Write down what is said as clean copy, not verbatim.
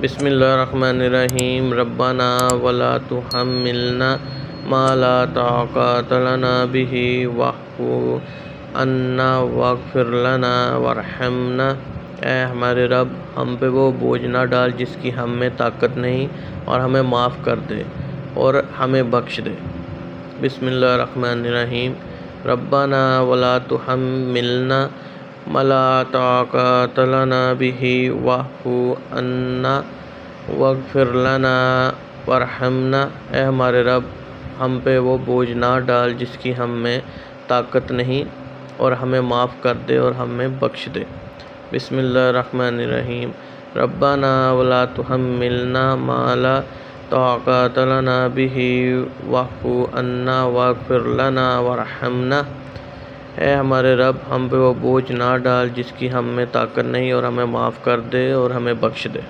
بسم اللہ الرحمن الرحیم۔ ربنا ولا تحملنا ما لا طاقت لنا به واعف عنا واغفر لنا وارحمنا۔ اے ہمارے رب، ہم پہ وہ بوجھ نہ ڈال جس کی ہم میں طاقت نہیں، اور ہمیں معاف کر دے اور ہمیں بخش دے۔ بسم اللہ الرحمن الرحیم۔ ربنا ولا تحملنا ما لا طاقت لنا به واعف عنا واغفر لنا وارحمنا۔ اے ہمارے رب، ہم پہ وہ بوجھ نہ ڈال جس کی ہم میں طاقت نہیں، اور ہمیں معاف کر دے اور ہمیں بخش دے۔ بسم اللہ الرحمن الرحیم۔ ربنا ولا تحملنا ما لا طاقت لنا به واعف عنا واغفر لنا وارحمنا۔ اے ہمارے رب، ہم پہ وہ بوجھ نہ ڈال جس کی ہم میں طاقت نہیں، اور ہمیں معاف کر دے اور ہمیں بخش دے۔